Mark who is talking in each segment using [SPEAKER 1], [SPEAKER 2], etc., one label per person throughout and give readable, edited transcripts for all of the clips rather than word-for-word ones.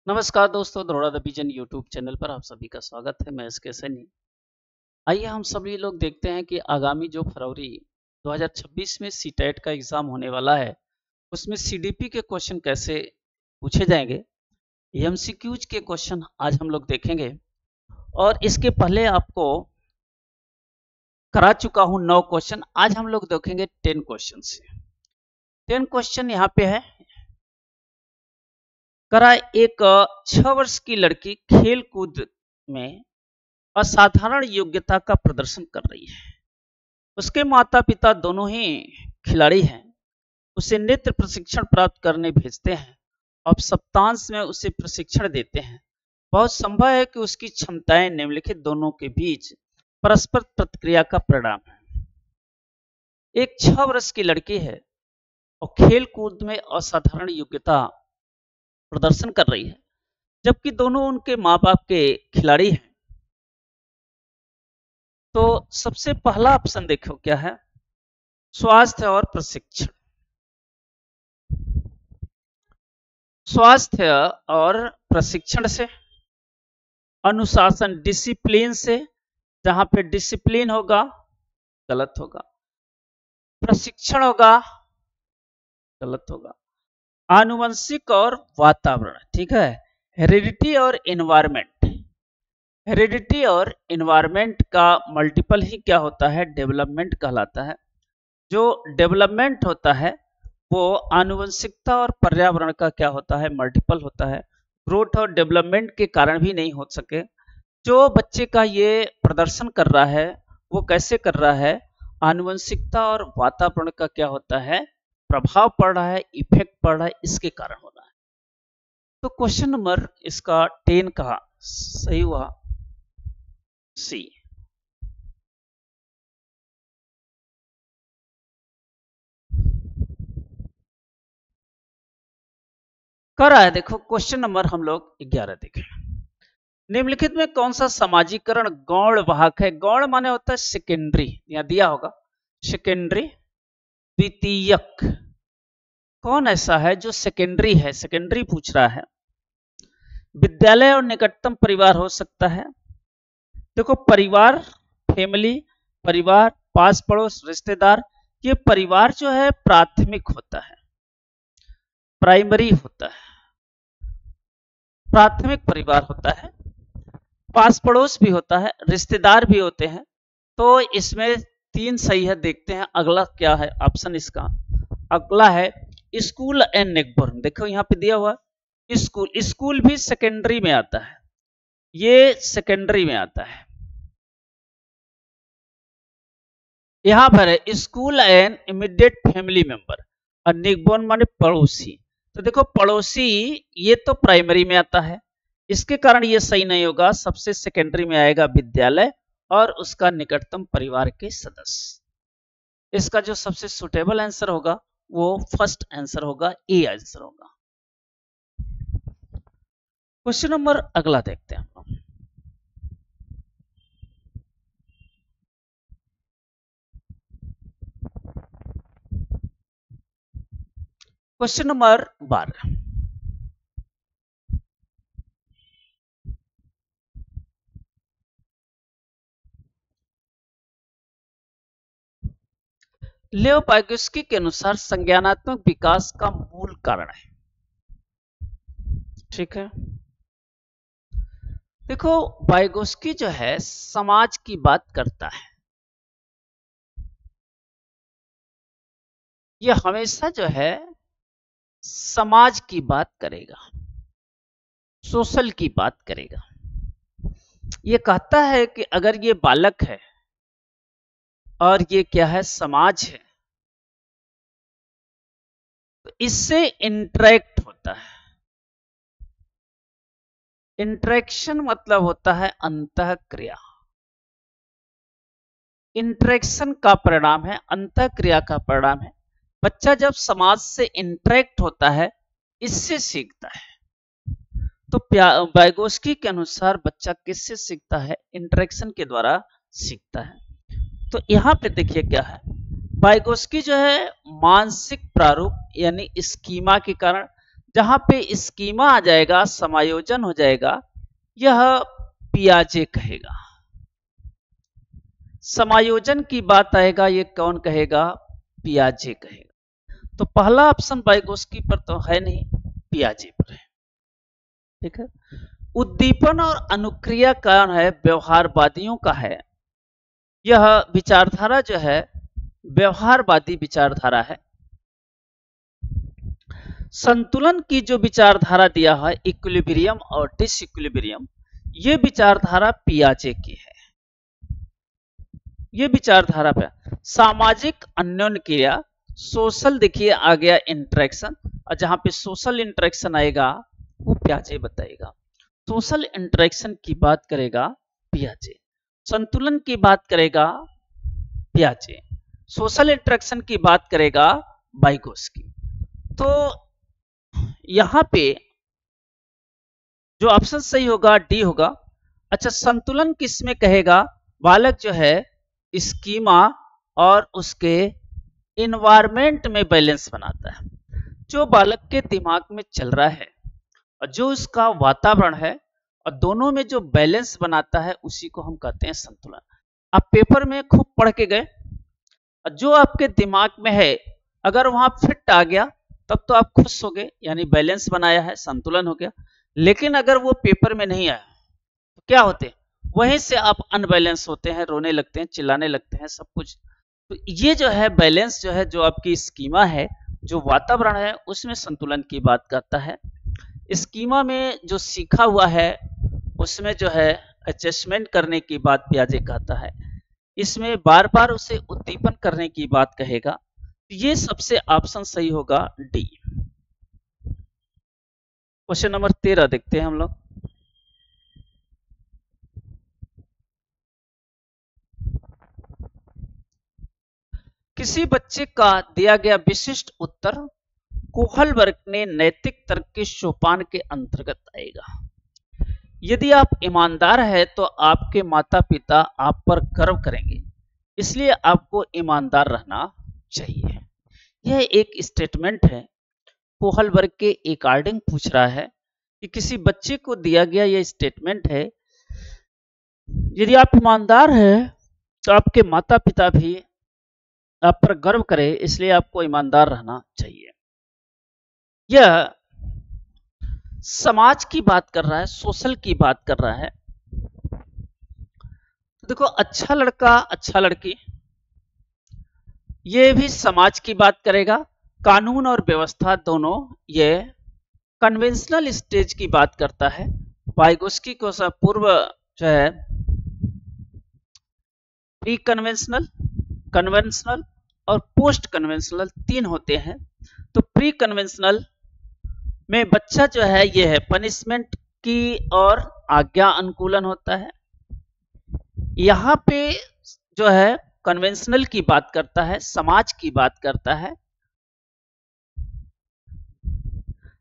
[SPEAKER 1] नमस्कार दोस्तों, दरोड़ा the vision YouTube channel पर आप सभी का स्वागत है। मैं एसके सैनी। आइए हम सभी लोग देखते हैं कि आगामी जो फरवरी 2026 में सीटेट का एग्जाम होने वाला है, उसमें सीडीपी के क्वेश्चन कैसे पूछे जाएंगे। एमसीक्यूज के क्वेश्चन आज हम लोग देखेंगे और इसके पहले आपको करा चुका हूं 9 क्वेश्चन। आज हम लोग देखेंगे 10 क्वेश्चन से। 10 क्वेश्चन यहाँ पे है। करा एक 6 वर्ष की लड़की खेल कूद में असाधारण योग्यता का प्रदर्शन कर रही है। उसके माता पिता दोनों ही खिलाड़ी हैं। उसे नृत्य प्रशिक्षण प्राप्त करने भेजते हैं और सप्तांश में उसे प्रशिक्षण देते हैं। बहुत संभव है कि उसकी क्षमताएं निम्नलिखित दोनों के बीच परस्पर प्रतिक्रिया का परिणाम है। एक 6 वर्ष की लड़की है और खेल कूद में असाधारण योग्यता प्रदर्शन कर रही है, जबकि दोनों उनके माँ बाप के खिलाड़ी हैं। तो सबसे पहला ऑप्शन देखो क्या है, स्वास्थ्य और प्रशिक्षण। स्वास्थ्य और प्रशिक्षण से, अनुशासन डिसिप्लिन से, जहां पे डिसिप्लिन होगा गलत होगा, प्रशिक्षण होगा गलत होगा, आनुवंशिक और वातावरण, ठीक है। हेरिडिटी और एनवायरमेंट। हेरिडिटी और एनवायरमेंट का मल्टीपल ही क्या होता है, डेवलपमेंट कहलाता है। जो डेवलपमेंट होता है वो आनुवंशिकता और पर्यावरण का क्या होता है, मल्टीपल होता है। ग्रोथ और डेवलपमेंट के कारण भी नहीं हो सके। जो बच्चे का ये प्रदर्शन कर रहा है वो कैसे कर रहा है, आनुवंशिकता और वातावरण का क्या होता है, प्रभाव पड़ रहा है, इफेक्ट पड़ रहा है, इसके कारण हो रहा है। तो क्वेश्चन नंबर इसका 10 का सही हुआ सी। कर रहा है, देखो क्वेश्चन नंबर हम लोग 11 देखें। निम्नलिखित में कौन सा समाजीकरण गौण वाहक है। गौण माने होता है सेकेंडरी, यहां दिया होगा सेकेंडरी द्वितीयक। कौन ऐसा है जो सेकेंडरी है, सेकेंडरी पूछ रहा है। विद्यालय और निकटतम परिवार हो सकता है। देखो परिवार, फैमिली, परिवार, पास पड़ोस, रिश्तेदार, ये परिवार जो है प्राथमिक होता है, प्राइमरी होता है, प्राथमिक परिवार होता है। पास पड़ोस भी होता है, रिश्तेदार भी होते हैं। तो इसमें 3 सही है। देखते हैं अगला क्या है ऑप्शन इसका। अगला है स्कूल एंड नेकबोर्न। देखो यहाँ पे दिया हुआ स्कूल, स्कूल भी सेकेंडरी में आता है, ये सेकेंडरी में आता है। यहां पर है school and immediate family member और नेकबोर्न माने पड़ोसी। तो देखो पड़ोसी ये तो प्राइमरी में आता है, इसके कारण ये सही नहीं होगा। सबसे सेकेंडरी में आएगा विद्यालय और उसका निकटतम परिवार के सदस्य। इसका जो सबसे सुटेबल आंसर होगा वो फर्स्ट आंसर होगा, ए आंसर होगा। क्वेश्चन नंबर अगला देखते हैं हम लोग। Question number 12। लियो वाइगोत्स्की के अनुसार संज्ञानात्मक विकास का मूल कारण है, ठीक है। देखो वाइगोत्स्की जो है समाज की बात करता है। यह हमेशा जो है समाज की बात करेगा, सोशल की बात करेगा। ये कहता है कि अगर ये बालक है और ये क्या है, समाज है, तो इससे इंटरेक्ट होता है। इंटरेक्शन मतलब होता है अंतःक्रिया। इंटरेक्शन का परिणाम है, अंतःक्रिया का परिणाम है। बच्चा जब समाज से इंटरेक्ट होता है इससे सीखता है। तो वाइगोत्स्की के अनुसार बच्चा किससे सीखता है, इंटरेक्शन के द्वारा सीखता है। तो यहां पे देखिए क्या है, वाइगोत्स्की जो है मानसिक प्रारूप यानी स्कीमा के कारण जहां पे स्कीमा आ जाएगा, समायोजन हो जाएगा, यह पियाजे कहेगा। समायोजन की बात आएगा, ये कौन कहेगा? पियाजे कहेगा। तो पहला ऑप्शन वाइगोस्की पर तो है नहीं, पियाजे पर है। ठीक है। उद्दीपन और अनुक्रिया कौन है? व्यवहारवादियों का है। यह विचारधारा जो है व्यवहारवादी विचारधारा है। संतुलन की जो विचारधारा दिया है, इक्विलिब्रियम और डिसइक्विलिब्रियम, ये विचारधारा पियाजे की है। ये विचारधारा पे सामाजिक अन्योन्य क्रिया, सोशल देखिए आ गया इंटरेक्शन, और जहां पे सोशल इंटरेक्शन आएगा वो पियाजे बताएगा। सोशल इंटरेक्शन की बात करेगा पियाजे, संतुलन की बात करेगा पियाजे, सोशल इंटरेक्शन की बात करेगा वाइगोस्की। तो यहां पे जो ऑप्शन सही होगा डी होगा। अच्छा, संतुलन किसमें कहेगा? बालक जो है स्कीमा और उसके इन्वायरमेंट में बैलेंस बनाता है। जो बालक के दिमाग में चल रहा है और जो उसका वातावरण है और दोनों में जो बैलेंस बनाता है, उसी को हम कहते हैं संतुलन। आप पेपर में खूब पढ़ के गए, जो आपके दिमाग में है अगर वहां फिट आ गया तब तो आप खुश हो गए, यानी बैलेंस बनाया है, संतुलन हो गया। लेकिन अगर वो पेपर में नहीं आया तो क्या होते? वहीं से आप अनबैलेंस होते हैं, रोने लगते हैं, चिल्लाने लगते हैं, सब कुछ। तो ये जो है बैलेंस जो है, जो आपकी स्कीमा है, जो वातावरण है, उसमें संतुलन की बात करता है। स्कीमा में जो सीखा हुआ है उसमें जो है एडजस्टमेंट करने की बात पियाजे कहता है। इसमें बार बार उसे उद्दीपन करने की बात कहेगा। तो ये सबसे ऑप्शन सही होगा डी। क्वेश्चन नंबर 13 देखते हैं हम लोग। किसी बच्चे का दिया गया विशिष्ट उत्तर कोहलबर्ग ने नैतिक तर्क के सोपान के अंतर्गत आएगा। यदि आप ईमानदार हैं तो आपके माता पिता आप पर गर्व करेंगे, इसलिए आपको ईमानदार रहना चाहिए। यह एक स्टेटमेंट है, कोहलबर्ग के अकॉर्डिंग पूछ रहा है कि किसी बच्चे को दिया गया यह स्टेटमेंट है, यदि आप ईमानदार हैं तो आपके माता पिता भी आप पर गर्व करें, इसलिए आपको ईमानदार रहना चाहिए। यह समाज की बात कर रहा है, सोशल की बात कर रहा है। तो देखो, अच्छा लड़का अच्छा लड़की, ये भी समाज की बात करेगा। कानून और व्यवस्था दोनों, ये कन्वेंशनल स्टेज की बात करता है। वाइगोस्की को पूर्व जो है प्री कन्वेंशनल, कन्वेंशनल और पोस्ट कन्वेंशनल तीन होते हैं। तो प्री कन्वेंशनल में बच्चा जो है ये है पनिशमेंट की और आज्ञा अनुकूलन होता है। यहां पे जो है कन्वेंशनल की बात करता है, समाज की बात करता है,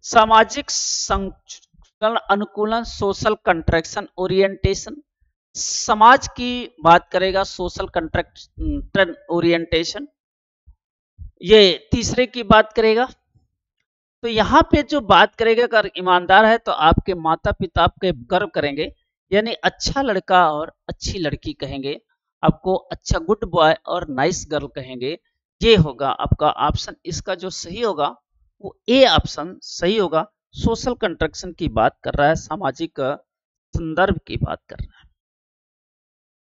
[SPEAKER 1] सामाजिक अनुकूलन, सोशल कंट्रैक्शन ओरिएंटेशन। समाज की बात करेगा, सोशल कंट्रैक्शन ओरिएंटेशन, ये तीसरे की बात करेगा। तो यहाँ पे जो बात करेगा, अगर ईमानदार है तो आपके माता पिता आपके गर्व करेंगे, यानी अच्छा लड़का और अच्छी लड़की कहेंगे, आपको अच्छा गुड बॉय और नाइस गर्ल कहेंगे। ये होगा आपका ऑप्शन। इसका जो सही होगा वो ए ऑप्शन सही होगा। सोशल कंस्ट्रक्शन की बात कर रहा है, सामाजिक संदर्भ की बात कर रहा है।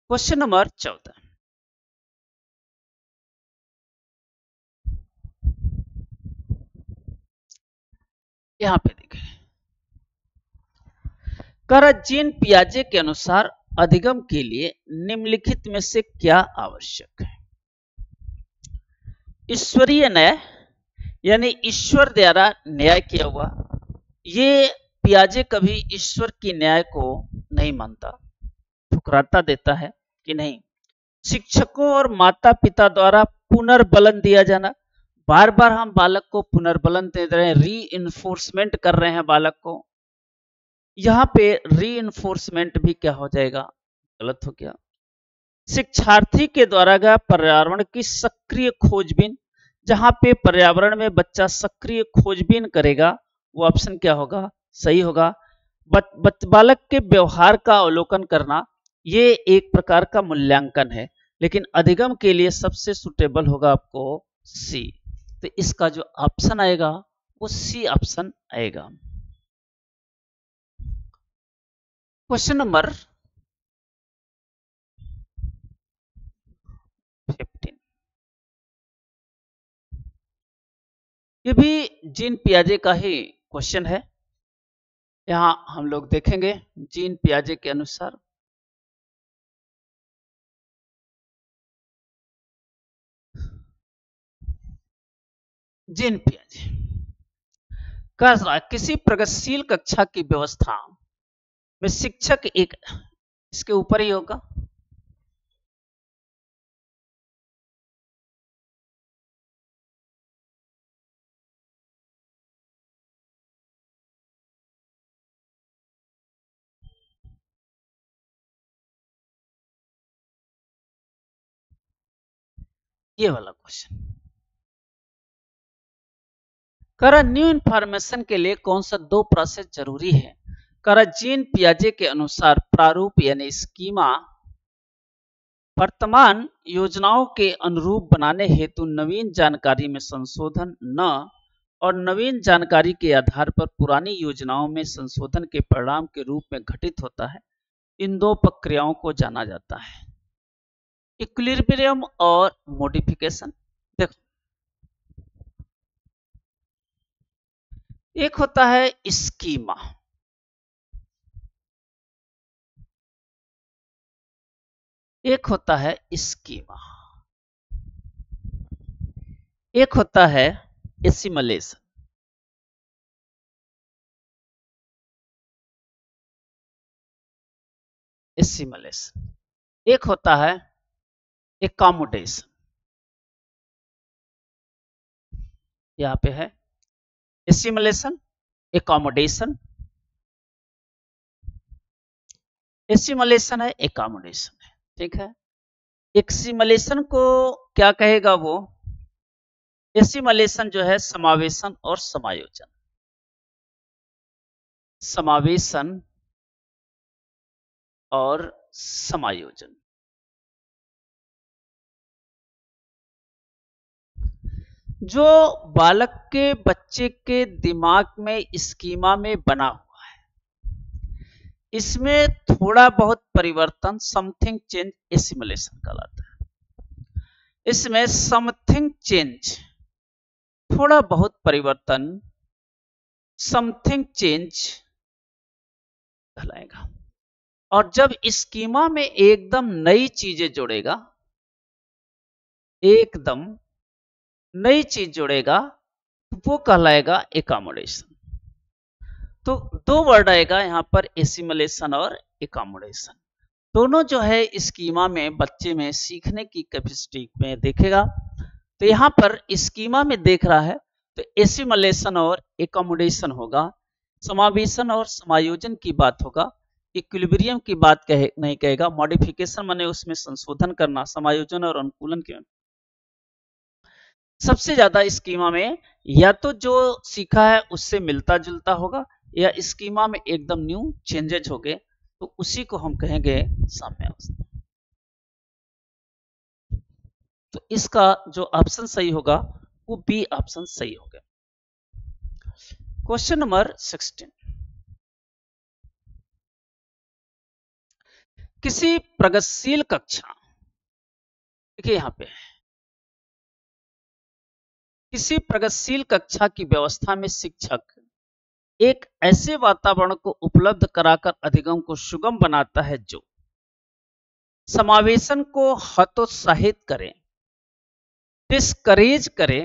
[SPEAKER 1] क्वेश्चन नंबर 14, यहां पे देखें, जीन पियाजे के अनुसार अधिगम के लिए निम्नलिखित में से क्या आवश्यक है? ईश्वरीय न्याय, यानी ईश्वर द्वारा न्याय किया हुआ। ये पियाजे कभी ईश्वर की न्याय को नहीं मानता, ठुकराता देता है कि नहीं। शिक्षकों और माता पिता द्वारा पुनर्बलन दिया जाना, बार बार हम बालक को पुनर्बलन दे रहे हैं, री इन्फोर्समेंट कर रहे हैं बालक को। यहां पे री इन्फोर्समेंट भी क्या हो जाएगा? गलत हो गया। शिक्षार्थी के द्वारा पर्यावरण की सक्रिय खोजबीन, जहां पे पर्यावरण में बच्चा सक्रिय खोजबीन करेगा वो ऑप्शन क्या होगा, सही होगा। बालक के व्यवहार का अवलोकन करना ये एक प्रकार का मूल्यांकन है, लेकिन अधिगम के लिए सबसे सुटेबल होगा आपको सी। तो इसका जो ऑप्शन आएगा वो सी ऑप्शन आएगा। क्वेश्चन नंबर 15, ये भी जीन पियाजे का ही क्वेश्चन है। यहां हम लोग देखेंगे जीन पियाजे के अनुसार जीन पियाजे कह रहा है किसी प्रगतिशील कक्षा की व्यवस्था में शिक्षक एक, इसके ऊपर ही होगा, ये वाला क्वेश्चन। करा न्यू इंफॉर्मेशन के लिए कौन सा दो प्रोसेस जरूरी है। करा जीन पियाजे के अनुसार प्रारूप यानी स्कीमा वर्तमान योजनाओं के अनुरूप बनाने हेतु नवीन जानकारी में संशोधन न और नवीन जानकारी के आधार पर पुरानी योजनाओं में संशोधन के परिणाम के रूप में घटित होता है। इन दो प्रक्रियाओं को जाना जाता है इक्विलिब्रियम और मॉडिफिकेशन। देखो, एक होता है स्कीमा, एक होता है स्कीमा, एक होता है एसिमुलेशन। एसिमुलेशन एक होता है एकोमोडेशन। यहां पे है एसिमुलेशन, एकोमोडेशन, एसिमुलेशन है, एकोमोडेशन है, ठीक है। एसिमुलेशन को क्या कहेगा वो, एसिमुलेशन जो है समावेशन और समायोजन, समावेशन और समायोजन। जो बालक के बच्चे के दिमाग में स्कीमा में बना हुआ है, इसमें थोड़ा बहुत परिवर्तन समथिंग चेंज एसिमुलेशन कहलाता है। इसमें समथिंग चेंज, थोड़ा बहुत परिवर्तन समथिंग चेंज कहलाएगा। और जब स्कीमा में एकदम नई चीजें जोड़ेगा, एकदम नई चीज जोड़ेगा, तो वो कहलाएगा एकोमोडेशन। तो दो वर्ड आएगा यहां पर, एसिमुलेशन और एकोमोडेशन। दोनों जो है स्कीमा में बच्चे में सीखने की कैपेसिटी में देखेगा। तो यहां पर स्कीमा में देख रहा है तो एसिमुलेशन और एकोमोडेशन होगा, समावेशन और समायोजन की बात होगा, इक्विलिब्रियम की बात नहीं कहेगा। मॉडिफिकेशन माने उसमें संशोधन करना, समायोजन और अनुकूलन के सबसे ज्यादा स्कीमा में या तो जो सीखा है उससे मिलता जुलता होगा, या स्कीमा में एकदम न्यू चेंजेज हो गए, तो उसी को हम कहेंगे साम्यावस्था। तो इसका जो ऑप्शन सही होगा वो बी ऑप्शन सही होगा। क्वेश्चन नंबर 16, किसी प्रगतिशील कक्षा, देखिए यहां पे किसी प्रगतिशील कक्षा की व्यवस्था में शिक्षक एक ऐसे वातावरण को उपलब्ध कराकर अधिगम को सुगम बनाता है जो समावेशन को हतोत्साहित करे, डिस्करेज करे,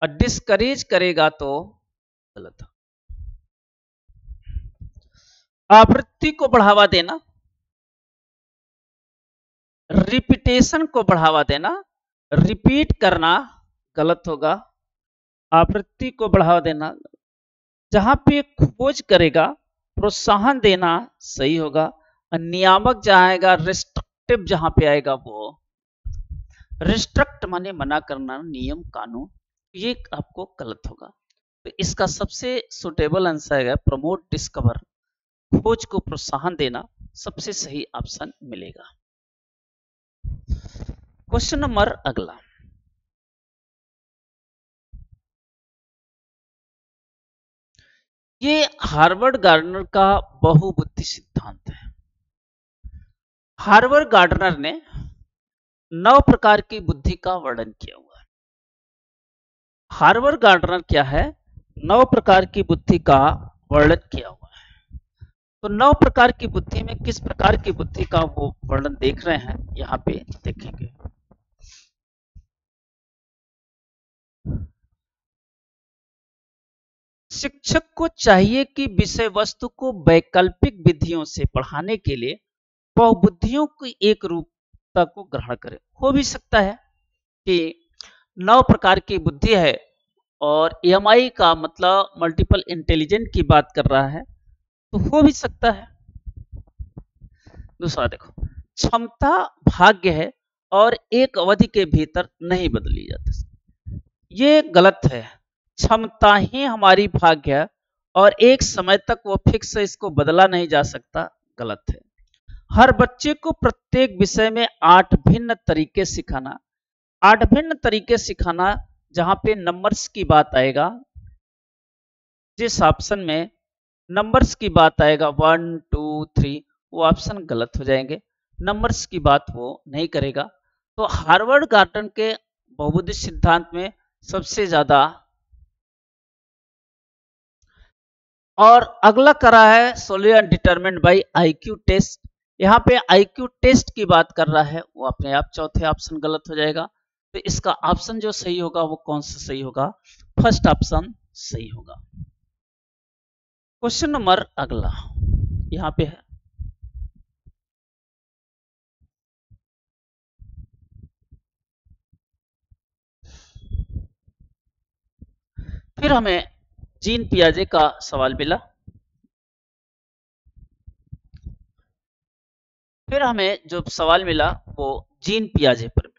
[SPEAKER 1] और डिस्करेज करेगा तो गलत। आवृत्ति को बढ़ावा देना, रिपीटेशन को बढ़ावा देना, रिपीट करना गलत होगा। आवृत्ति को बढ़ावा देना, जहां पे खोज करेगा, प्रोत्साहन देना सही होगा। नियामक जहां आएगा, रिस्ट्रिक्टिव जहां पे आएगा वो, रिस्ट्रिक्ट माने मना करना, नियम कानून, ये आपको गलत होगा। तो तो इसका सबसे सुटेबल आंसर है प्रमोट डिस्कवर, खोज को प्रोत्साहन देना, सबसे सही ऑप्शन मिलेगा। क्वेश्चन नंबर अगला, ये हार्वर्ड गार्डनर का बहुबुद्धि सिद्धांत है। हार्वर्ड गार्डनर ने 9 प्रकार की बुद्धि का वर्णन किया हुआ है। हार्वर्ड गार्डनर क्या है, 9 प्रकार की बुद्धि का वर्णन किया हुआ है। तो 9 प्रकार की बुद्धि में किस प्रकार की बुद्धि का वो वर्णन देख रहे हैं, यहां पे देखेंगे। शिक्षक को चाहिए कि विषय वस्तु को वैकल्पिक विधियों से पढ़ाने के लिए बहुबुद्धियों की एक रूपता को ग्रहण करे। हो भी सकता है कि 9 प्रकार की बुद्धि है और EMI का मतलब मल्टीपल इंटेलिजेंट की बात कर रहा है, तो हो भी सकता है। दूसरा देखो, क्षमता भाग्य है और एक अवधि के भीतर नहीं बदली जाती, ये गलत है। क्षमता ही हमारी भाग्य है और एक समय तक वो फिक्स है, इसको बदला नहीं जा सकता, गलत है। हर बच्चे को प्रत्येक विषय में 8 भिन्न तरीके सिखाना, 8 भिन्न तरीके सिखाना, जहां पे नंबर्स की बात आएगा, जिस ऑप्शन में नंबर्स की बात आएगा 1 2 3, वो ऑप्शन गलत हो जाएंगे, नंबर्स की बात वो नहीं करेगा। तो हार्वर्ड गार्डनर के बहुबुद्धि सिद्धांत में सबसे ज्यादा, और अगला करा है solution determined by IQ test, यहाँ पे IQ टेस्ट की बात कर रहा है, वो अपने आप चौथे ऑप्शन गलत हो जाएगा। तो इसका ऑप्शन जो सही होगा वो कौन सा सही होगा, फर्स्ट ऑप्शन सही होगा। क्वेश्चन नंबर अगला यहाँ पे है, फिर हमें जीन पियाजे का सवाल मिला, फिर हमें जो सवाल मिला वो जीन पियाजे पर मिला।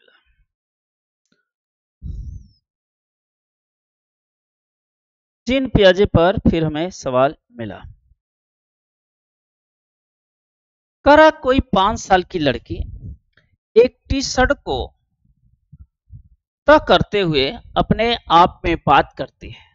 [SPEAKER 1] जीन पियाजे पर फिर हमें सवाल मिला, करा कोई 5 साल की लड़की एक टी-शर्ट को तय करते हुए अपने आप में बात करती है।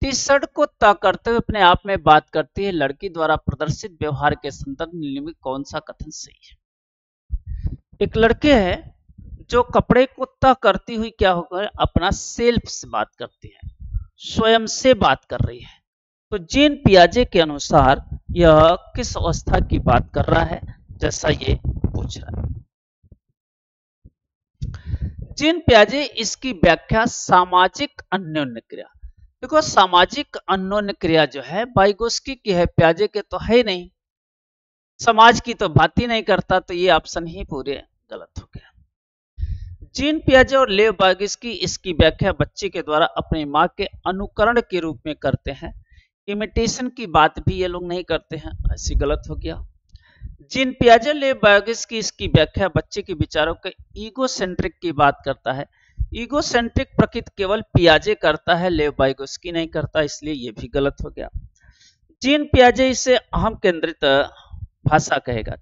[SPEAKER 1] टी-शर्ट को तय करते हुए अपने आप में बात करती है, लड़की द्वारा प्रदर्शित व्यवहार के संदर्भ में कौन सा कथन सही है। एक लड़के है जो कपड़े को तय करती हुई क्या होगा, अपना सेल्फ से बात करती है, स्वयं से बात कर रही है। तो जीन पियाजे के अनुसार यह किस अवस्था की बात कर रहा है, जैसा ये पूछ रहा है। जीन पियाजे इसकी व्याख्या सामाजिक अन्योन्य क्रिया, देखो सामाजिक अन्योन्य क्रिया जो है वाइगोस्की की है, पियाजे के तो है नहीं, समाज की तो बात ही नहीं करता, तो ये ऑप्शन ही पूरे गलत हो गया। जीन पियाजे और लेव वाइगोस्की इसकी व्याख्या बच्चे के द्वारा अपनी माँ के अनुकरण के रूप में करते हैं, इमिटेशन की बात भी ये लोग नहीं करते हैं, ऐसी गलत हो गया। जीन पियाजे लेव वाइगोस्की इसकी व्याख्या बच्चे के विचारों के ईगो सेंट्रिक की बात करता है, ईगो सेंट्रिक प्रकृति केवल पियाजे करता है, लेव वाइगोस्की नहीं करता, इसलिए यह भी गलत हो गया। जीन पियाजे इसे अहम केंद्रित भाषा कहेगा,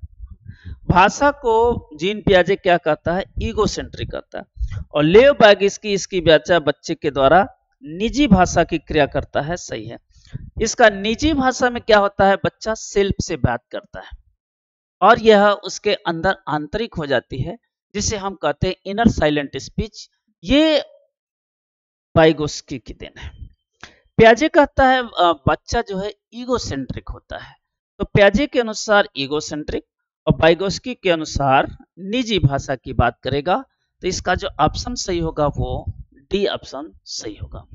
[SPEAKER 1] भाषा को जीन पियाजे क्या कहता है, ईगो सेंट्रिक कहता है, और लेव वाइगोस्की इसकी व्याख्या बच्चे के द्वारा निजी भाषा की क्रिया करता है, सही है। इसका निजी भाषा में क्या होता है, बच्चा सेल्फ से बात करता है और यह उसके अंदर आंतरिक हो जाती है, जिसे हम कहते हैं इनर साइलेंट स्पीच, ये वाइगोस्की की देन है। पियाजे कहता है बच्चा जो है ईगो सेंट्रिक होता है, तो पियाजे के अनुसार ईगो सेंट्रिक और वाइगोस्की के अनुसार निजी भाषा की बात करेगा, तो इसका जो ऑप्शन सही होगा वो डी ऑप्शन सही होगा।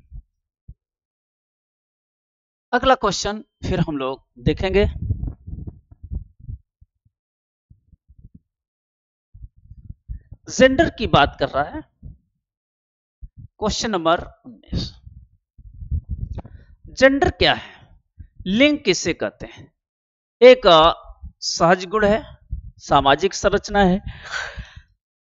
[SPEAKER 1] अगला क्वेश्चन फिर हम लोग देखेंगे, जेंडर की बात कर रहा है। क्वेश्चन नंबर 19, जेंडर क्या है, लिंग किसे कहते हैं। एक सहज गुण है, सामाजिक संरचना है,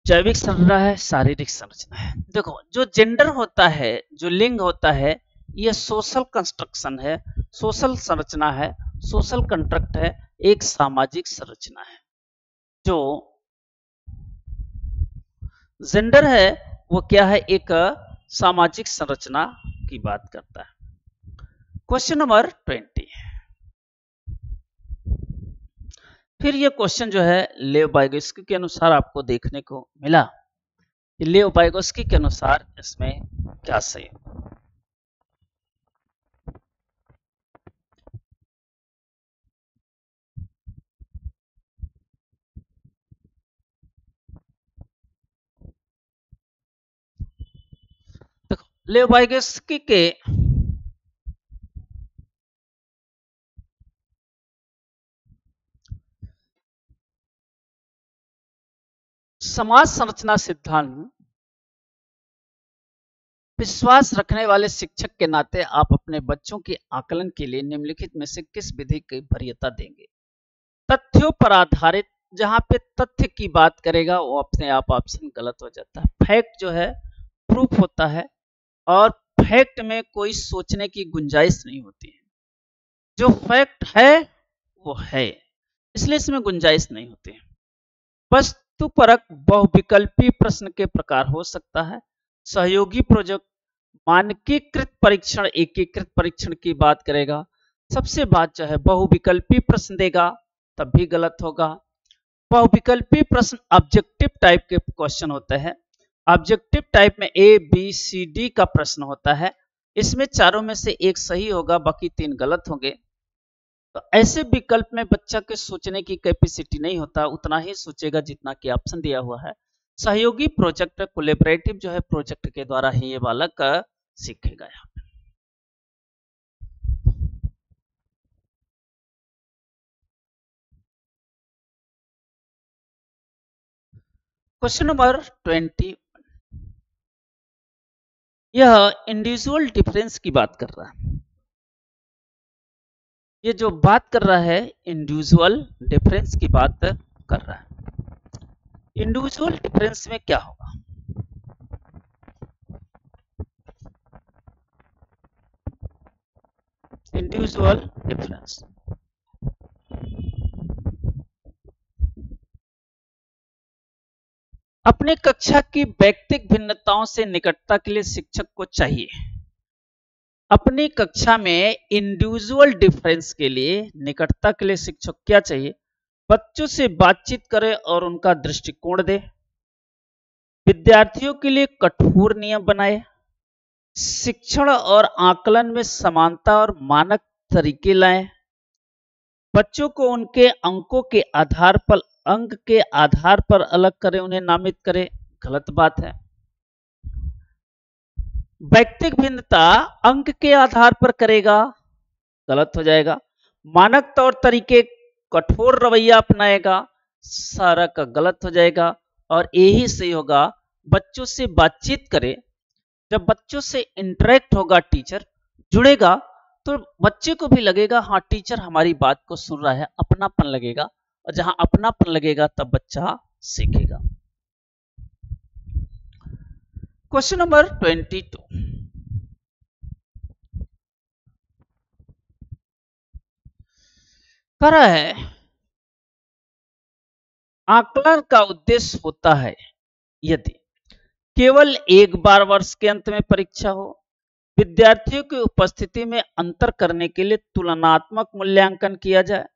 [SPEAKER 1] जैविक संरचना है, शारीरिक संरचना है। देखो जो जेंडर होता है, जो लिंग होता है, यह सोशल कंस्ट्रक्शन है, सोशल संरचना है, सोशल कंस्ट्रक्ट है, एक सामाजिक संरचना है। जो जेंडर है वो क्या है, एक सामाजिक संरचना की बात करता है। Question number 20। फिर ये क्वेश्चन जो है लेव वाइगोत्स्की के अनुसार आपको देखने को मिला कि लेव वाइगोत्स्की के अनुसार इसमें क्या सही है। देखो लेव वाइगोत्स्की के समाज संरचना सिद्धांत, विश्वास रखने वाले शिक्षक के नाते आप अपने बच्चों के आकलन के लिए निम्नलिखित में से किस विधि की वरीयता देंगे। तथ्यों पर आधारित, जहां पे तथ्य की बात करेगा वो अपने आप ऑप्शन गलत हो जाता है। फैक्ट जो है प्रूफ होता है और फैक्ट में कोई सोचने की गुंजाइश नहीं होती है। जो फैक्ट है वो है, इसलिए इसमें गुंजाइश नहीं होती है। वस्तुपरक बहुविकल्पी प्रश्न के प्रकार हो सकता है। सहयोगी प्रोजेक्ट, मानकीकृत परीक्षण, एकीकृत परीक्षण की बात करेगा। सबसे बात जो है बहुविकल्पी प्रश्न देगा तब भी गलत होगा। बहुविकल्पी प्रश्न ऑब्जेक्टिव टाइप के क्वेश्चन होते हैं। ऑब्जेक्टिव टाइप में ए बी सी डी का प्रश्न होता है। इसमें चारों में से एक सही होगा, बाकी 3 गलत होंगे। तो ऐसे विकल्प में बच्चा के सोचने की कैपेसिटी नहीं होता, उतना ही सोचेगा जितना कि ऑप्शन दिया हुआ है। सहयोगी प्रोजेक्ट, कोलैबोरेटिव जो है प्रोजेक्ट के द्वारा ही ये बालक सीखेगा। यहाँ क्वेश्चन नंबर 20, यह इंडिविजुअल डिफरेंस की बात कर रहा है। ये जो बात कर रहा है इंडिविजुअल डिफरेंस की बात कर रहा है। इंडिविजुअल डिफरेंस में क्या होगा? इंडिविजुअल डिफरेंस अपने कक्षा की व्यक्तिगत भिन्नताओं से निकटता के लिए शिक्षक को चाहिए। अपनी कक्षा में इंडिविजुअल डिफरेंस के लिए, निकटता के लिए शिक्षक क्या चाहिए? बच्चों से बातचीत करे और उनका दृष्टिकोण दे। विद्यार्थियों के लिए कठोर नियम बनाए। शिक्षण और आकलन में समानता और मानक तरीके लाएं। बच्चों को उनके अंकों के आधार पर, अंक के आधार पर अलग करें, उन्हें नामित करें, गलत बात है। व्यक्तिगत भिन्नता अंक के आधार पर करेगा, गलत हो जाएगा। मानक तौर तरीके, कठोर रवैया अपनाएगा, सारा का गलत हो जाएगा। और यही सही होगा, बच्चों से बातचीत करे। जब बच्चों से इंटरेक्ट होगा, टीचर जुड़ेगा, तो बच्चे को भी लगेगा हाँ टीचर हमारी बात को सुन रहा है, अपनापन लगेगा। और जहां अपनापन लगेगा तब बच्चा सीखेगा। क्वेश्चन नंबर 22, कह रहा है आकलन का उद्देश्य होता है यदि केवल एक बार वर्ष के अंत में परीक्षा हो, विद्यार्थियों की उपस्थिति में अंतर करने के लिए तुलनात्मक मूल्यांकन किया जाए।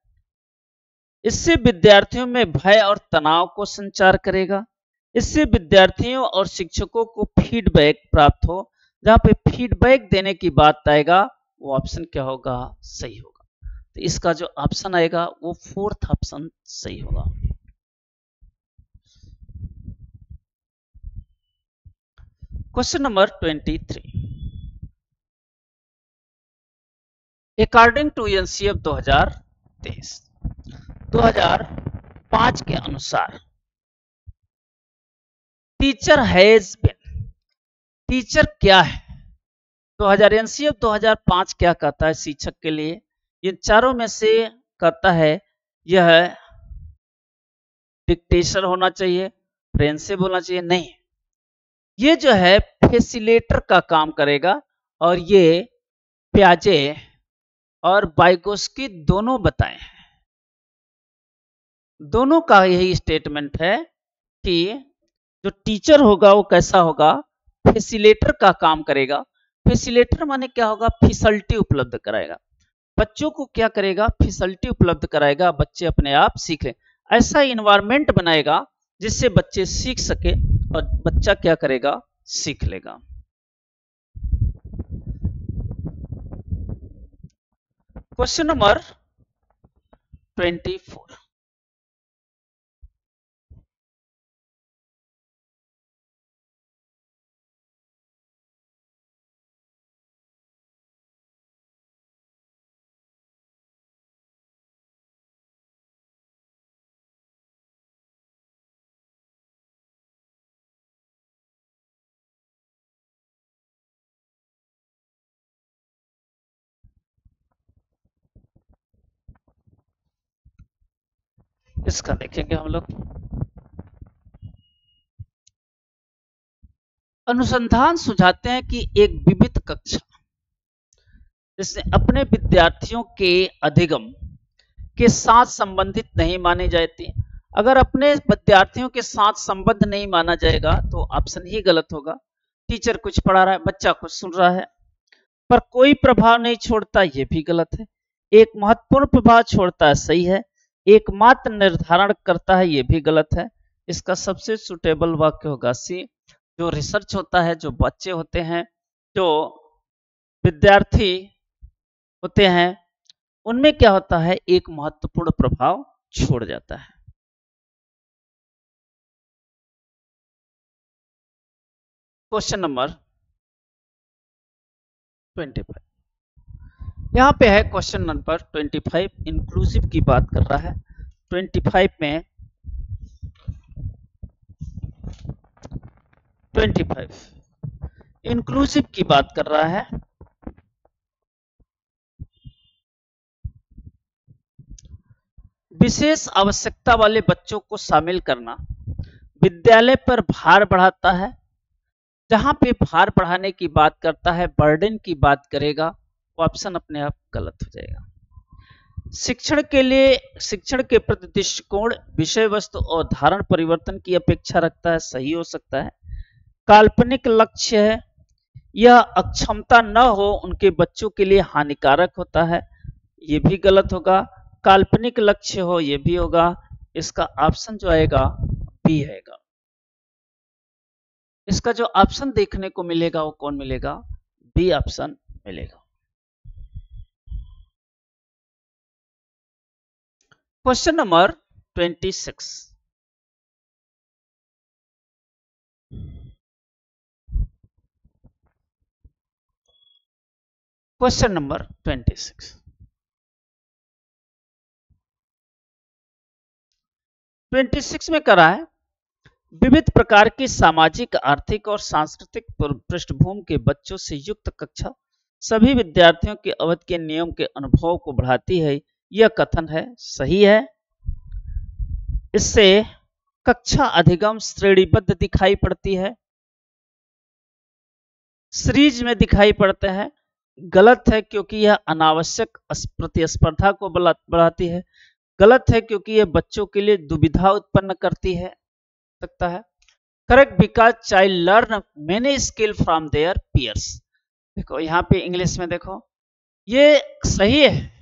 [SPEAKER 1] इससे विद्यार्थियों में भय और तनाव को संचार करेगा। इससे विद्यार्थियों और शिक्षकों को फीडबैक प्राप्त हो। जहां पे फीडबैक देने की बात आएगा वो ऑप्शन क्या होगा? सही होगा। तो इसका जो ऑप्शन आएगा वो 4th ऑप्शन सही होगा। Question number 23, according to NCF 2005 के अनुसार टीचर हैज बिन, टीचर क्या है? 2000 एनसीएफ 2005 क्या कहता है शिक्षक के लिए? इन चारों में से कहता है यह डिक्टेशन होना चाहिए, ब्रेन से बोलना चाहिए, नहीं। ये जो है फैसिलेटर का काम करेगा, और ये प्याजे और वाइगोस्की दोनों बताए हैं। दोनों का यही स्टेटमेंट है कि जो टीचर होगा वो कैसा होगा, फैसिलेटर का काम करेगा। फैसिलेटर माने क्या होगा, फिसल्टी उपलब्ध कराएगा। बच्चों को क्या करेगा, फिसल्टी उपलब्ध कराएगा, बच्चे अपने आप सीख लें। ऐसा इन्वायरमेंट बनाएगा जिससे बच्चे सीख सके, और बच्चा क्या करेगा, सीख लेगा। Question number 24। इसका देखेंगे हम लोग। अनुसंधान सुझाते हैं कि एक विविध कक्षा जिसने अपने विद्यार्थियों के अधिगम के साथ संबंधित नहीं मानी जाती। अगर अपने विद्यार्थियों के साथ संबंध नहीं माना जाएगा तो ऑप्शन ही गलत होगा। टीचर कुछ पढ़ा रहा है, बच्चा कुछ सुन रहा है, पर कोई प्रभाव नहीं छोड़ता, यह भी गलत है। एक महत्वपूर्ण प्रभाव छोड़ता है, सही है। एकमात्र निर्धारण करता है, यह भी गलत है। इसका सबसे सुटेबल वाक्य होगा सी। जो रिसर्च होता है, जो बच्चे होते हैं, जो विद्यार्थी होते हैं, उनमें क्या होता है, एक महत्वपूर्ण प्रभाव छोड़ जाता है। Question number 25। यहाँ पे है क्वेश्चन नंबर 25, इंक्लूसिव की बात कर रहा है। 25 में 25 इंक्लूसिव की बात कर रहा है। विशेष आवश्यकता वाले बच्चों को शामिल करना विद्यालय पर भार बढ़ाता है। जहां पे भार बढ़ाने की बात करता है, बर्डन की बात करेगा, वो ऑप्शन अपने आप गलत हो जाएगा। शिक्षण के प्रति दृष्टिकोण विषय वस्तु और धारण परिवर्तन की अपेक्षा रखता है, सही हो सकता है। काल्पनिक लक्ष्य है, यह अक्षमता न हो उनके बच्चों के लिए हानिकारक होता है, ये भी गलत होगा। काल्पनिक लक्ष्य हो, ये भी होगा। इसका ऑप्शन जो आएगा बी आएगा। इसका जो ऑप्शन देखने को मिलेगा वो कौन मिलेगा, बी ऑप्शन मिलेगा। Question number 26। Question number 26। 26 में करा है, विविध प्रकार की सामाजिक, आर्थिक और सांस्कृतिक पृष्ठभूमि के बच्चों से युक्त कक्षा सभी विद्यार्थियों के अवधि के नियम के अनुभव को बढ़ाती है, यह कथन है, सही है। इससे कक्षा अधिगम श्रेणीबद्ध दिखाई पड़ती है, सीरीज में दिखाई पड़ते हैं। गलत है क्योंकि यह अनावश्यक प्रतिस्पर्धा को बढ़ाती है। गलत है क्योंकि यह बच्चों के लिए दुविधा उत्पन्न करती है सकता है। Correct, because child learn many skill from there piers. देखो यहाँ पे इंग्लिश में देखो, ये सही है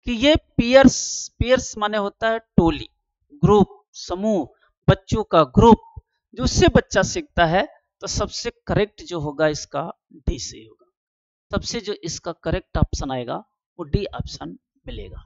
[SPEAKER 1] कि ये पियर्स, पियर्स माने होता है टोली, ग्रुप, समूह, बच्चों का ग्रुप, जो उससे बच्चा सीखता है। तो सबसे करेक्ट जो होगा इसका डी से होगा। सबसे जो इसका करेक्ट ऑप्शन आएगा वो डी ऑप्शन मिलेगा।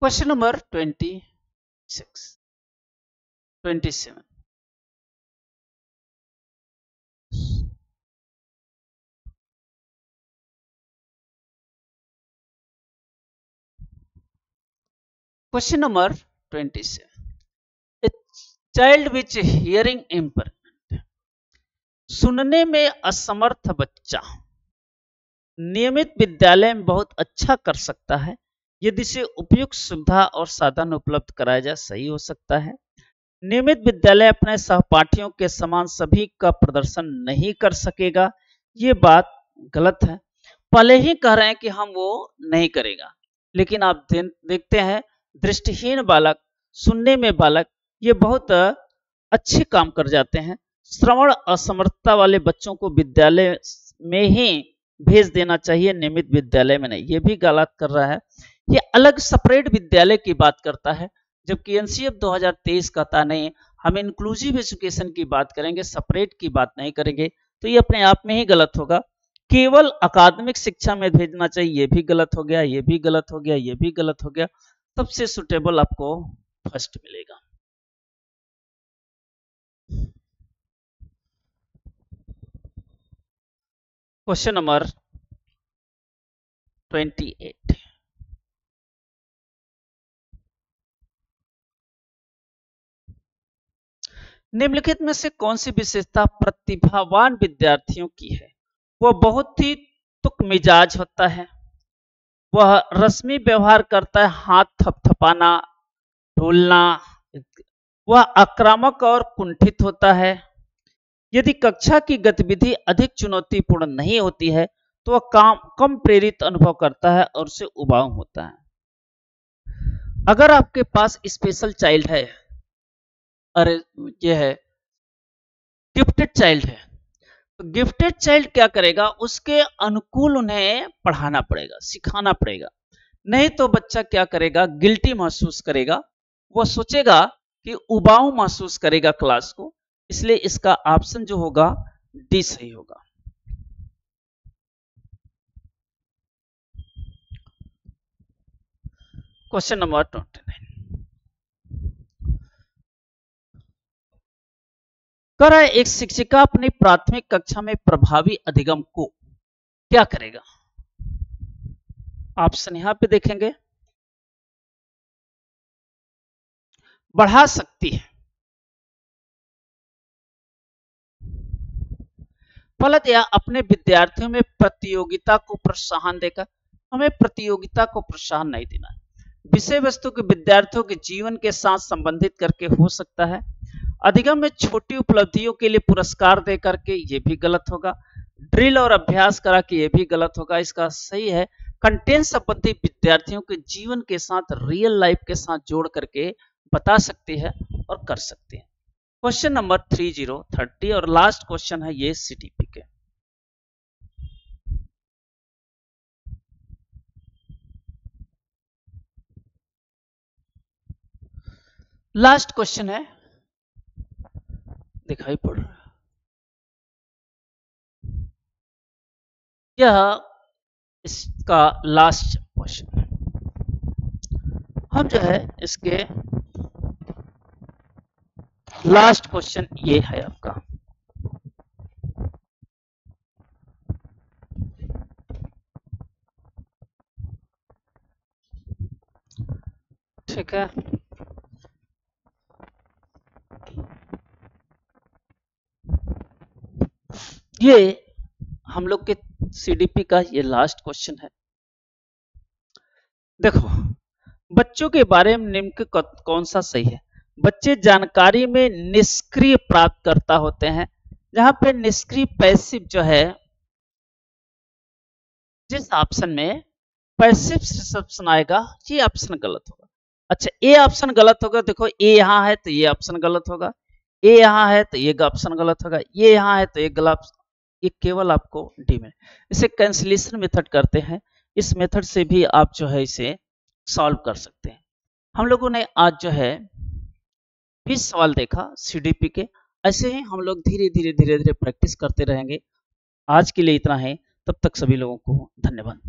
[SPEAKER 1] Question number 27। Question number 27। A child with hearing impairment सुनने में असमर्थ बच्चा नियमित विद्यालय में बहुत अच्छा कर सकता है यदि से उपयुक्त सुविधा और साधन उपलब्ध कराया जाए सही हो सकता है। नियमित विद्यालय अपने सहपाठियों के समान सभी का प्रदर्शन नहीं कर सकेगा, ये बात गलत है। पहले ही कह रहे हैं कि हम वो नहीं करेगा, लेकिन आप देखते हैं दृष्टिहीन बालक, सुनने में बालक, ये बहुत अच्छे काम कर जाते हैं। श्रवण असमर्थता वाले बच्चों को विद्यालय में ही भेज देना चाहिए, नियमित विद्यालय में नहीं। ये भी गलत कर रहा है, ये अलग सेपरेट विद्यालय की बात करता है, जबकि एनसीएफ 2023 कहता नहीं, हम इंक्लूसिव एजुकेशन की बात करेंगे, सेपरेट की बात नहीं करेंगे। तो ये अपने आप में ही गलत होगा। केवल अकादमिक शिक्षा में भेजना चाहिए, ये भी गलत हो गया, ये भी गलत हो गया, ये भी गलत हो गया। सबसे सुटेबल आपको फर्स्ट मिलेगा। Question number 28। निम्नलिखित में से कौन सी विशेषता प्रतिभावान विद्यार्थियों की है? वह बहुत ही तुक मिजाज होता है, वह रस्मी व्यवहार करता है, हाथ थपथपाना, ढोलना, वह आक्रामक और कुंठित होता है। यदि कक्षा की गतिविधि अधिक चुनौतीपूर्ण नहीं होती है तो वह कम प्रेरित अनुभव करता है और उसे उबाऊ होता है। अगर आपके पास स्पेशल चाइल्ड है, अरे ये है गिफ्टेड चाइल्ड है, तो गिफ्टेड चाइल्ड क्या करेगा, उसके अनुकूल उन्हें पढ़ाना पड़ेगा, सिखाना पड़ेगा। नहीं तो बच्चा क्या करेगा, गिल्टी महसूस करेगा, वो सोचेगा कि उबाऊ महसूस करेगा क्लास को। इसलिए इसका ऑप्शन जो होगा डी सही होगा। क्वेश्चन नंबर 29 कर रहा है, एक शिक्षिका अपनी प्राथमिक कक्षा में प्रभावी अधिगम को क्या करेगा? ऑप्शन यहां पे देखेंगे, बढ़ा सकती है, फलतया अपने विद्यार्थियों में प्रतियोगिता को प्रोत्साहन देकर। हमें प्रतियोगिता को प्रोत्साहन नहीं देना है, विषय वस्तु के विद्यार्थियों के जीवन के साथ संबंधित करके हो सकता है। अधिगम में छोटी उपलब्धियों के लिए पुरस्कार दे करके, ये भी गलत होगा। ड्रिल और अभ्यास करा के, ये भी गलत होगा। इसका सही है कंटेंट संबंधी विद्यार्थियों के जीवन के साथ, रियल लाइफ के साथ जोड़ करके बता सकते हैं और कर सकते हैं। क्वेश्चन नंबर 30 और लास्ट क्वेश्चन है ये सीटीपी के। लास्ट क्वेश्चन है, दिखाई पड़ रहा है, यह इसका लास्ट क्वेश्चन है। हम जो है इसके लास्ट क्वेश्चन ये है आपका, ठीक है। ये हम लोग के सीडीपी का ये लास्ट क्वेश्चन है। देखो, बच्चों के बारे में निम्न कौन सा सही है? बच्चे जानकारी में निष्क्रिय प्राप्तकर्ता होते हैं। जहां पे निष्क्रिय पैसिव जो है, जिस ऑप्शन में पैसिव रिसेप्शन आएगा, ये ऑप्शन गलत होगा। अच्छा, ए ऑप्शन गलत होगा। देखो, ए यहां है तो ये ऑप्शन गलत होगा, ए यहां है तो ये ऑप्शन गलत होगा, ये यहां है तो ये गलत। ये केवल आपको डी में, इसे कैंसिलेशन मेथड करते हैं। इस मेथड से भी आप जो है इसे सॉल्व कर सकते हैं। हम लोगों ने आज जो है 20 सवाल देखा सीडीपी के। ऐसे ही हम लोग धीरे धीरे प्रैक्टिस करते रहेंगे। आज के लिए इतना है, तब तक सभी लोगों को धन्यवाद।